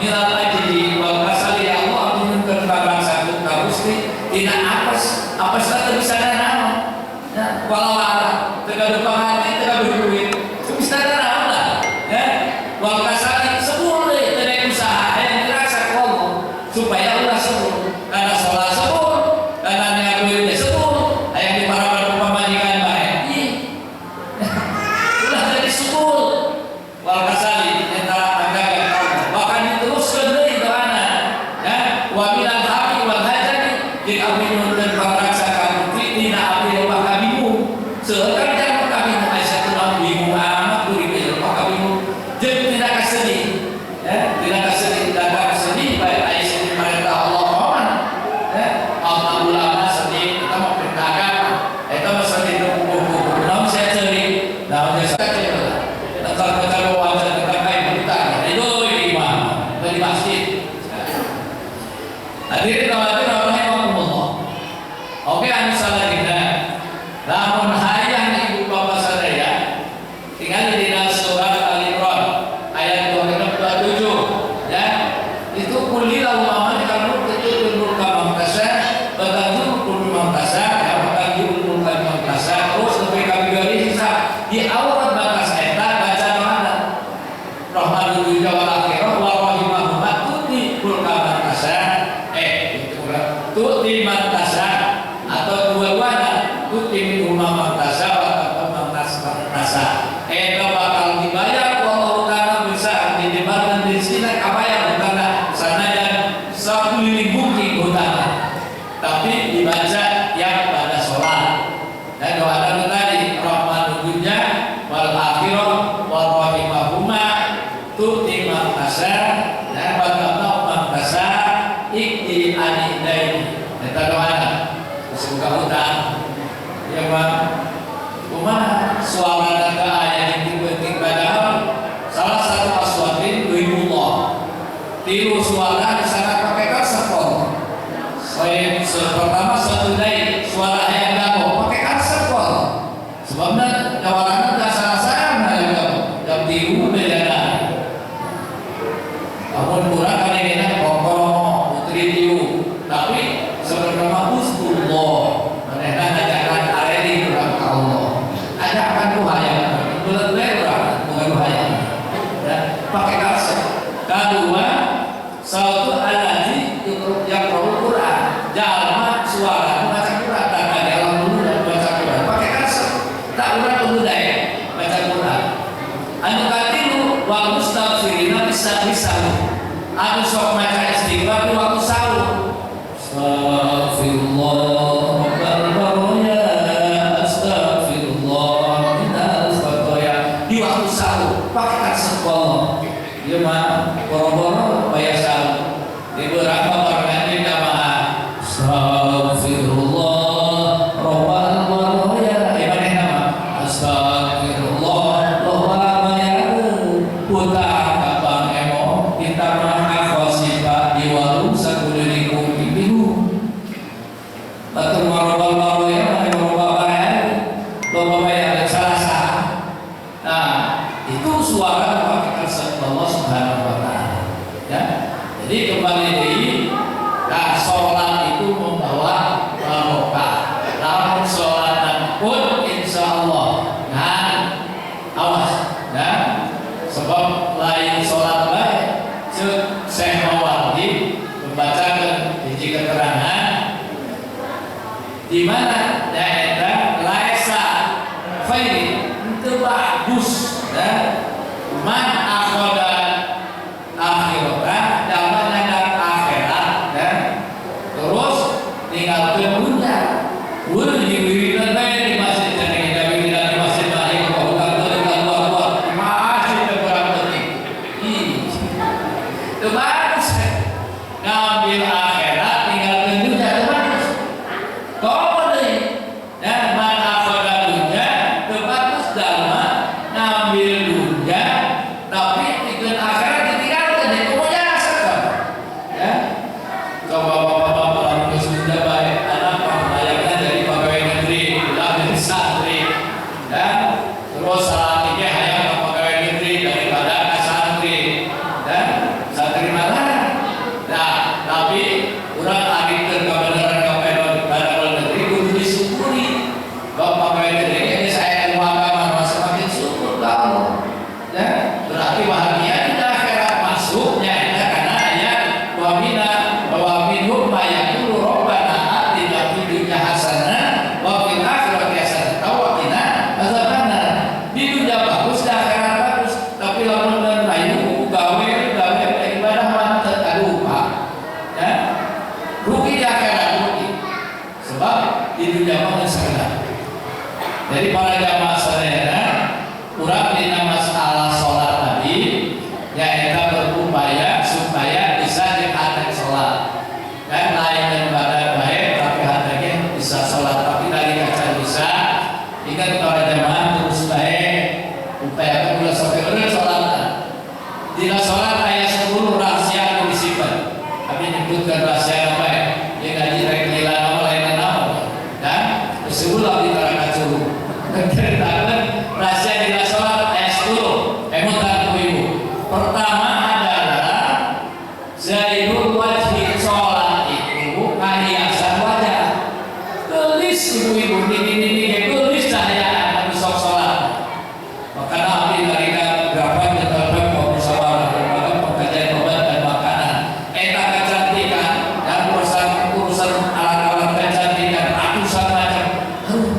minal ajri wal kasali ya Allah aku nyunkeun ka bangsa ka Gusti tina apes teh bisa naon ya walala teu gaduh pangati teu gaduh duit teu bisa naon lah ya wal kasali sebul deui teu dek usaha aya dirasa ku Allah supaya Allah sebul karena sholat sebul karena niat duit sebul aya di parapan pamajikan bae ih ulah jadi sebul wal kasali eta agak abdi nonton paraksakan tina abdi loba kabimu seueur jangan kabimu Aisyah teh bingung amat kuring teh loba kabimu jeung tidak kasedih ya tidak kasedih dagang sedih bae Aisyah diperintah Allah mohon ya Allah ulama sedih kita mau perintah agama eta mah sedih kumpul-kumpul naon saya ceuri naon saya ceuri kalau wajah kita kayak berita itu imam dari masjid hadirin rahimahumullah. Oke, anu saladina lamun hayang ibu bapak sadaya tinggal di dalam surat Al-Imran ayat 227 ya itu kullilahu amana kamu itu mulka mamtasa batanju kullu mamtasa ya batanju mulka mamtasa terus sampai kami dari sisa di awal batas eta baca mana rahmanul dunya wal akhirah wa rahimahuma tuti mulka mamtasa tuti mamtasa atau dua-duanya tuti rumah mamtasa atau mamtasa eta bakal dibayar Allah Ta'ala bisa didebarkan di sini kabayar karena sanajan sakuliling bukti hutang tapi dibaca yang pada sholat dan doa dan tadi rahmanul dunya wal akhirah wa rahimahuma tuti mamtasa dan bakal mamtasa ikti anidaini eta doana semoga hutang ya Pak kumaha suara data ayat yang penting padahal salah satu aswatin duimullah tilu suara di sana pakai karsapol saya pertama satu dari suara yang gapo pakai karsapol sebabnya tawaran enggak salah-salah yang gapo jam tilu beda namun kurang kali ini pokok putri tiu tapi sebenarnya Usbullah manehna ngajakan areli urang ka Allah ajakan ku hayang bulan urang bukan hayang ya pakai karsep kedua satu alaji yang Quran jalma suara baca Quran tak ada alhamdulillah baca Quran pakai karsep tak urang budaya baca Quran anu katilu wal mustaghfirina bisa anu sok maca istighfar di waktu sahur Astagfirullah Astagfirullah di waktu sahur pakai karsep Allah dia mah boro-boro bayar sahur di beberapa pergantian jamaah Astagfirullah Rabbal baroya mana nama Astagfirullah Rabbal hutang kapang emo kita mah afosifah di warung sakulirikum ibinu batur marobal baroya mana marobal bayar salah-salah nah itu suara pakai karsep Allah Subhanahu wa ta'ala ya jadi kembali dari nah sholat itu membawa barokah namun sholat pun insya Allah nah awas ya sebab lain sholat baik Syekh Mawardi membacakan hiji keterangan di mana daerah laisa fairi itu bagus ya man akhoda akhirah dapat ngadap akhirat ya terus tinggal bunda udah diberikan baik di masjid jadi kita bilang di masjid balik kalau bukan itu tinggal luar masjid berapa penting itu bagus ngambil akhirat tinggal bunda itu bagus kau boleh dan mana akhirat dunia itu bagus dalam ngambil dunia tapi ikut akhirat ditinggalkan itu punya asal ya coba bapak-bapak yang sudah baik anak di dunia mah segala. Jadi para jamaah sadayana urang dina masalah salat tadi nyaeta berupaya supaya bisa diatek salat. Dan lain daripada baik tapi hatanya bisa salat, tapi dari kaca bisa. Ingat para jamaah terus baik upayakan ulah sampai bener salat. Dina salat ayat 10 rahasia yang disimpan. Kami menyebutkan rahasia apa ya? Yang ngaji rek lila nama lain nama. Dan sebulan di terakat suruh. Ceritakan rahasia dina salat ayat 10. Emutan ibu. Pertama adalah zairul wajhi salat itu kahiasan wajah. Gelis ibu-ibu ini gelis cahaya anu sok salat. Maka Nabi tarika berapa nyetelkan mau musyawarah berbagai pengkajian obat dan makanan. Eta kecantikan dan urusan alat-alat kecantikan ratusan macam.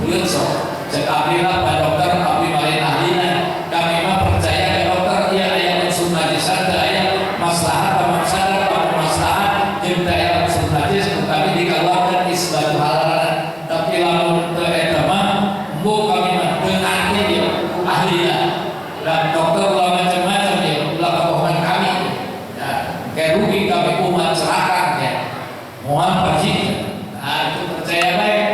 Yun sok. Cek abdi lah Pak Dokter, abdi malin ahlina. Kami mah percaya ke dokter ia aya unsur najisan, teu aya maslahat atau mafsadat atau maslahat jeung teu aya unsur najis kami dikaluarkeun isbatu halalan. Tapi lamun teu eta mah embu kami mah teu ngarti dia ahlina. Dan dokter ulah macam-macam dia ulah kebohongan kami. Ya, kayak rugi kami umat celaka ya. Mohon pasti. Nah, itu percaya baik.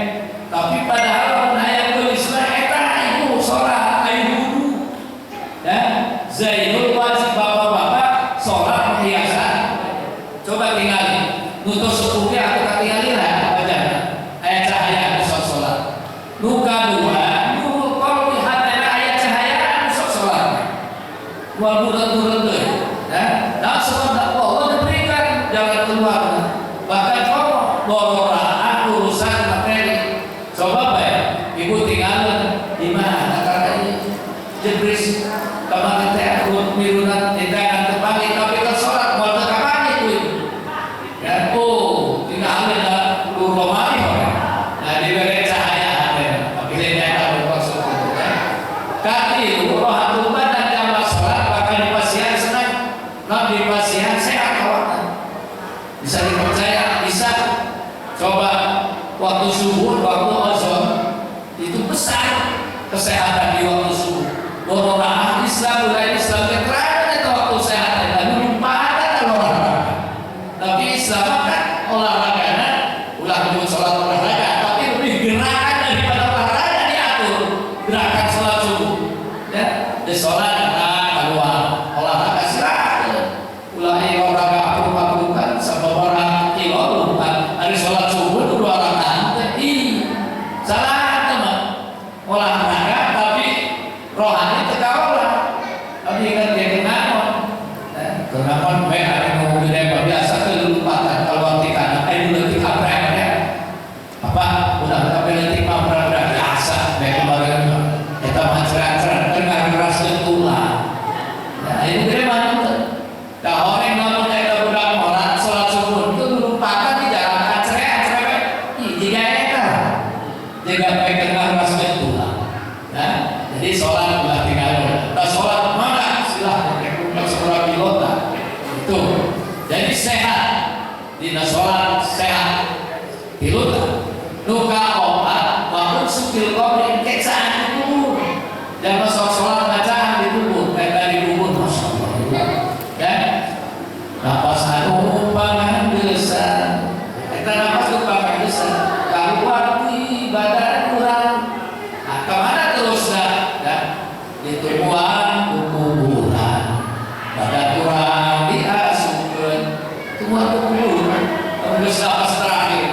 Tapi padahal ayat tulisna eta ibu salat ayu wudu. Ya, zainul wajib bapak-bapak salat perhiasan. Coba tinggali. Nutus sepupu atau katingali lah baca. Ayat cahaya sok salat. Nu kadua, nu kalau lihat ayat cahaya sok salat. Wal bulan-bulan teh. Ya, dan sebab Allah berikan jalan keluar. Bahkan kalau bororaan urusan materi. Coba Pak ya, ibu tinggal di mana? Karena jebris kemarin teh aku mirunan tindakan terbalik tapi kan sholat mau kapan itu? Ya, tinggal ada rumah ini. Nah diberi cahaya ada, tapi dia tak bermaksud itu kan? Kaki itu roh hatuman dan jamaah sholat bahkan di pasien senang, di pasien sehat kawan. Bisa dipercaya, bisa. Coba waktu subuh, waktu azan itu besar kesehatan di waktu subuh. Orang Islam, mulai Islam terakhir itu waktu sehat. Tapi lupa ada olahraga. Tapi Islam kan olahraganya ulah menyebut sholat olahraga, tapi lebih gerakan daripada olahraga diatur. Gerakan sholat subuh, ya, di sholat keluar olahraga silakan. Ulah olahraga aku kan sama orang kilo lupa. Hari sholat subuh itu 2 rakaat. Salah teman olahraga tapi rohani terkawal. Tapi ingat dia kenapa baik ada yang ngomong biasa kelupaan kalau artikan detik apa ya apa udah tapi detik apa biasa baik kemarin kita macam-macam dengar keras tulang. Nah ini bagaimana? Dah orang namun kita udah orang sholat subuh itu melupakan di jalan cerewet jika kita jaga baik dengar keras tulang. Nah jadi sholat udah tinggal. Nah sholat mana silahkan kita sekolah pilota itu. Jadi sehat di sholat sehat pilota. Luka obat maupun sukil kobrin kecaan itu. Jangan sholat bacaan di kubur dari kubur masya Allah. Ya. Napas anu pangan desa. Kita napas pangan desa. Keluar di badan kurang. Nah kemana terus dah? Ditemuan kuburan. Badan kurang diasuhkan. Tumbuhan kuburan. Terus napas terakhir.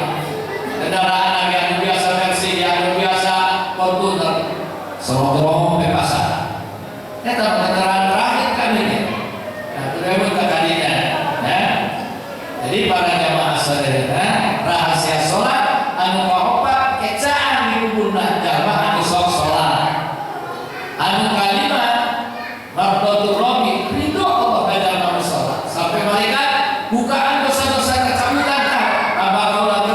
Kendaraan yang biasa versi yang biasa Fortuner. Sorong ke pasar. Kita kendaraan terakhir kami ini. Nah itu kalinya. Ya. Jadi para jamaah saudara rahasia sholat anu kaopat kecaan di kuburan jamaah anu sok sholat anu kalimat mardotul romi ridho Allah dalam anu sholat sampai malaikat bukaan dosa-dosa kecabutan apa kaulah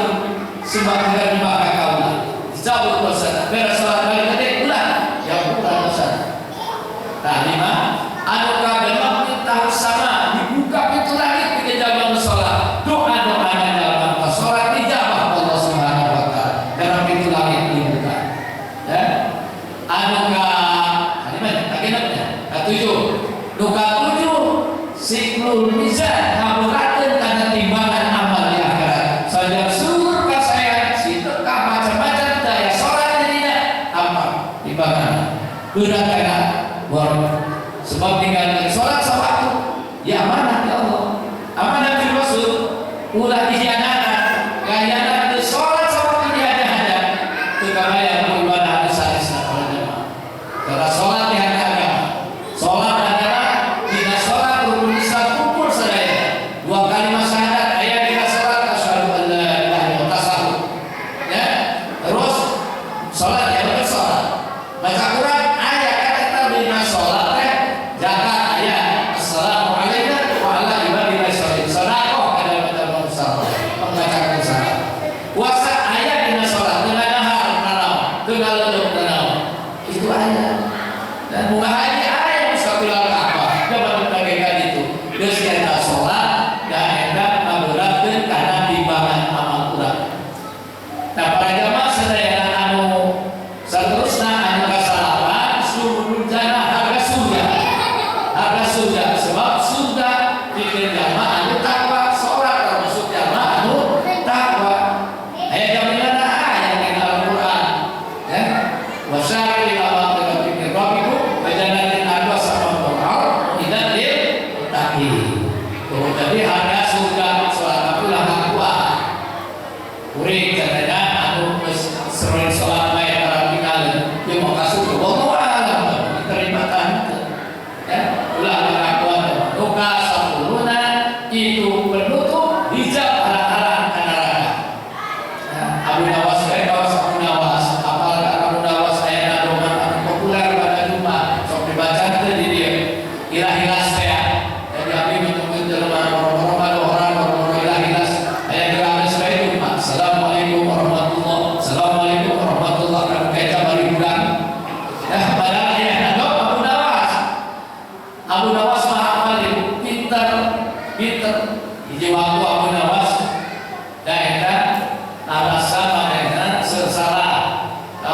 sebab tidak dimakan kaulah dicabut dosa beres sholat kali ketik ulang yang bukan dosa. Nah 5 anu kagemak tahu sama dibuka pintu langit di jalan sholat doa-doa dalam sholat dijawab Allah Subhanahu wa taala karena pintu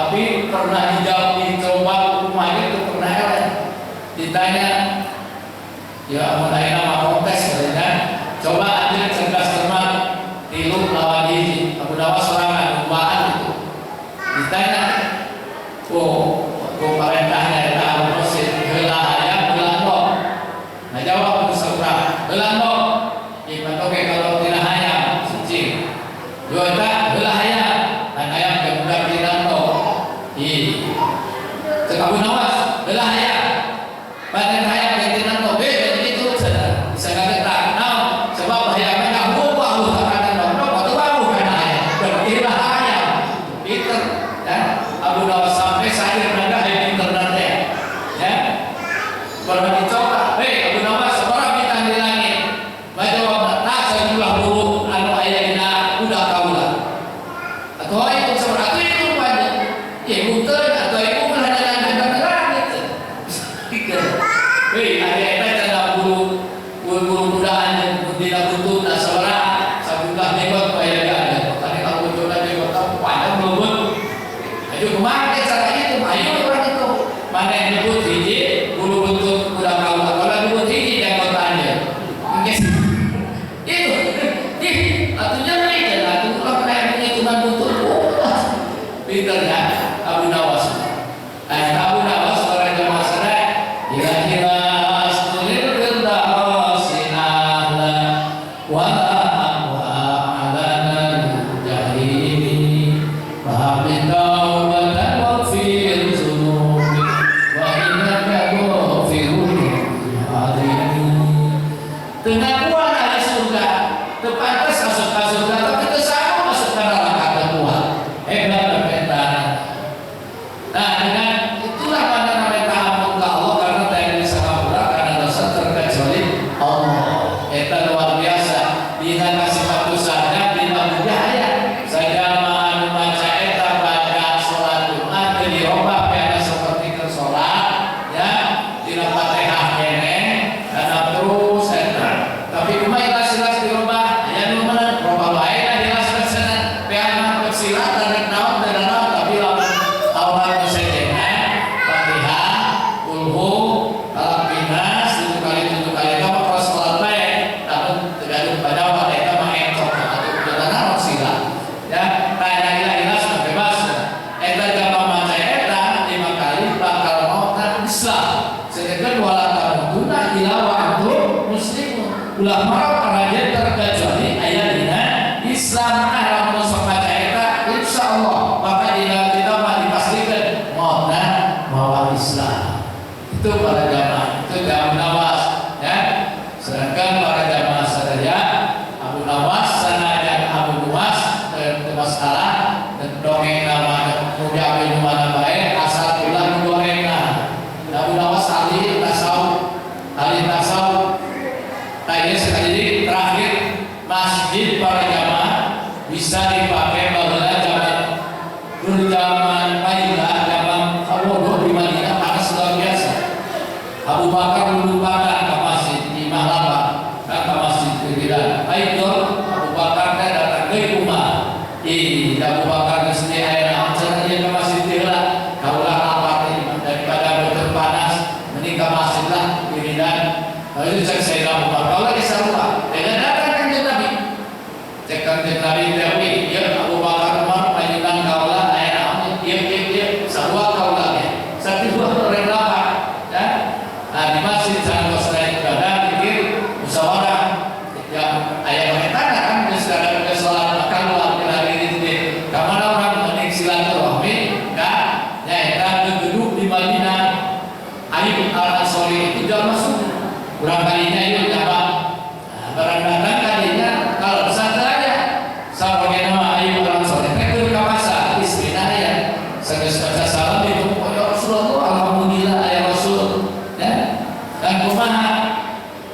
Tapi pernah dicoba hukumannya itu pernah elek. Ditanya, ya mulai nama kontes katanya. Coba aja cerdas cermat tilu lawan hiji. Abu Nawas sorangan umpaan itu. Ditanya, pemerintahnya eta anu mesin heula hayang heula endog. Nah jawab seurang, heula endog. Ieu oke kalau tidak hayang suci. Yo eta heula hayang, dan hayang jeung budak dina endog. Cek Abu Nawas, heula hayang. Panen hayang jeung dina endog, itu cenah. Bisa ngagetak. Naon? Sebab hayang mah ngabuk-abuk kana endog, atuh babu kana hayang. Berarti heula hayang. Pinter ya. Abu Nawas sampai saya berada di internet ya. Pernah dicoba, Abu Nawas seorang bintang di langit. Baca tak sejumlah buruk anu aya dina udah kaula. Atau itu seorang itu banyak. Ya bukan atau itu melakukan langit. Pikir. Ada eta cenah buru budaan dina butuh da seorang sabutlah nebot aya ada. Tadi kalau coba nebot panjang belum. Ayo kemana caranya itu? Ayo orang itu. Mana yang nyebut hiji, bulu buntut udah kau. Kalau nyebut hiji yang bertanya. Itu, atunya beda. Atu orang kayaknya cuma buntut. Pinter ya, Abu Nawas. Abu Nawas orang jamaah sadar. Kira-kira astulir firdaus sinahla wala amwa alana jahili. Pahamin taubatan wafir zunubi wa innaka ghafirun halim. Dengan kuat ahli surga, tepantas masuk ke surga, tapi kesana masuk ke neraka kemuat. Hebat berpentan. Nah, dengan itulah mana namanya tahammul ke Allah karena tidak bisa ngapura karena dosa terkecuali Allah. Eta luar biasa. Dina kasih waktu saja dina budaya. Saya anu maca eta baca salat Jumat di robah pada seperti ke salat ya. Dina Fatihah kene karena terus eta. Tapi kumaha jelas di robah aya nu mana robah lain jelas kesana. Peana silat dan naon dan naon tapi lamun awal sejengan Fatihah kulhu alam binas 7 kali kamu kalau salat bae namun tergantung pada waktu eta mah entok atau jalan naon silat ya tanya ilah sudah bebas eta jama maca eta 5 kali bakal mautna Islam sedangkan wala tamutuna illa wa antum muslimun ulah marah karajan terkecuali aya dina Islam lamun sok maca eta insyaallah maka dina kita mah dipastikan mautna mawa Islam itu para jamaah itu Abu Nawas ya sedangkan para jamaah sadaya Abu Nawas sanajan Abu Nawas teu masalah dan dongeng nama muda anu mana bae asal ulah dongengna Abu Nawas ahli tasawuf tadi sekali terakhir masjid para jamaah bisa dipakai baheula zaman Mailah zaman Wudu di Madinah panas luar biasa. Abu Bakar melupakan ke masjid di Mahlaba ke masjid Firdan. Aidul Abu Bakar datang ke rumah. Abu Bakar di sini aya acara dia ke masjid heula. Kaulah lapar daripada betul panas mending ke masjid lah Firdan. Lalu cek saya Abu Bakar kaulah disarua. Dengan datang kanjeng Nabi. Cek kanjeng Nabi Dewi, ya Abu Bakar mah panjenengan kaulah aya naon dia sarua kaulah ya. Satu dua orang lapar ya. Nah di masjid sangat selain ibadah pikir musyawarah yang ayat bertanya kan sekarang ke sholat makan luar hari ini kamar orang mending silaturahmi enggak ya kita duduk di Madinah Ayyub al-Ansari itu jangan masuk kurang kalinya itu apa barang datang kalinya kalau pesantren aja sama nama Ayyub al-Ansari itu kamasa istrinya ya saya baca salam itu ya Rasulullah alhamdulillah ya Rasul ya dan kumaha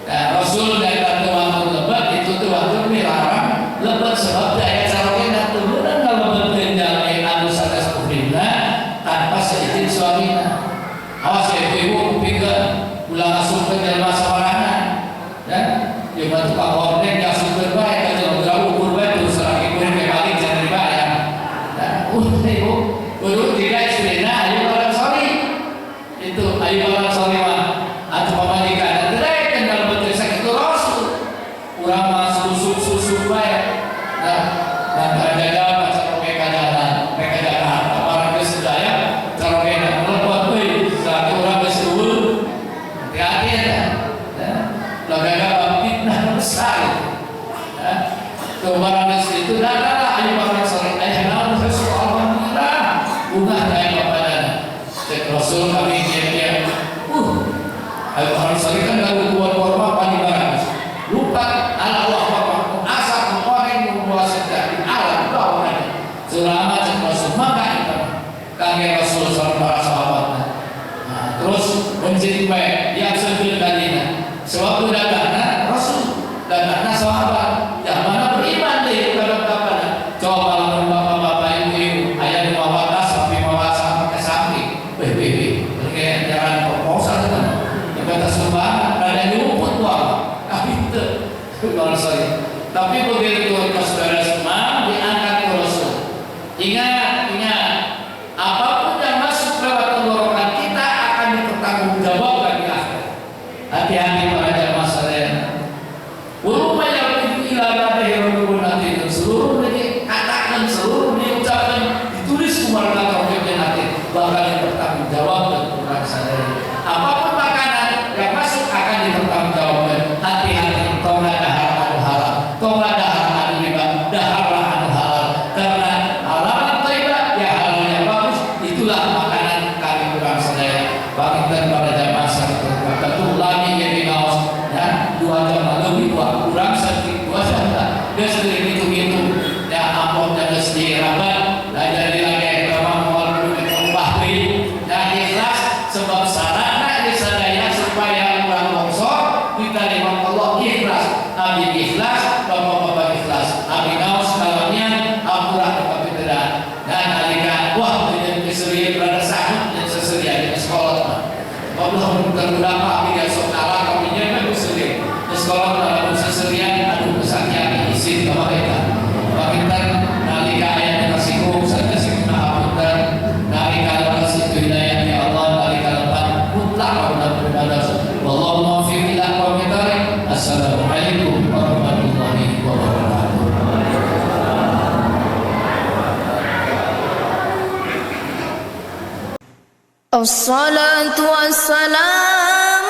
nah, Rasul dan waktu lebat itu tuh waktu dilarang lebat sebab daya caranya dulu dan kalau lebat jalmi anu sanes kufrina tanpa seizin suaminya awas ya ibu kupingkeun ulah masuk ke jalma sabarangan ya ya batu ka horden kasupkeun bae ka jalma ukur bae terus lagi kuring ke balik jangan dibayar nah ibu kudu tidak Rasul kami dia Al-Quran kan lalu buat korma panibaran lupa Allah Akbar asal kemarin membawa sejati alam bawahnya selama Rasul maka itu kami Rasul sama para sahabatnya. Terus mencintai yang sebelum tadinya sewaktu datangnya Rasul datangnya sahabat yang mana beriman deh kepada kapan coba kalau bapak-bapak ibu ayah di bawah atas sampai bawah sampai ke samping kayak jangan proposal kan kata sembah ada nyumput wah tapi itu kalau saya tapi begitu saudara semua diangkat ke Rasul ingat apapun yang masuk lewat tenggorokan kita akan dipertanggungjawabkan di akhirat. Hati-hati para jamaah sekalian. Ulama yang ilah ada yang nanti seluruh ini katakan seluruh ini ucapkan ditulis kepada tauhidnya nanti bakal dipertanggungjawabkan kepada saya. Apapun makanan yang masuk akan dipertanggungjawabkan. Hati-hati kau nggak dahar anu halal, kau nggak dahar anu riba, daharlah anu halal karena halal thayyibah ya halal yang bagus itulah makanan kami kurang sadaya. Bangkitan para jamaah sekalian kata lagi jadi ngaos ya 2 jam lebih kurang sedikit 2 jam dia sendiri itu ya ampun dan sedih rapat dari lagi kemampuan bahri dan ikhlas sebab syaratnya disadaya supaya orang longsor diterima Allah ikhlas abi ikhlas bapak-bapak ikhlas abi ngaos kalaunya ampurah tetapi tidak dan alika wah dengan keserian berada sahut dan seserian di sekolah Allah berapa dia saudara kami jangan keserian di sekolah dalam seserian aduh kesaktian isi sama kita bagian nalika ayat kasihku saja sing mahapunten nalika kasih hidayah ya Allah nalika lepas mutlak benar-benar wallahu muwaffiq ila aqwamit thariq. Assalamualaikum warahmatullahi wabarakatuh. Assalatu wassalamu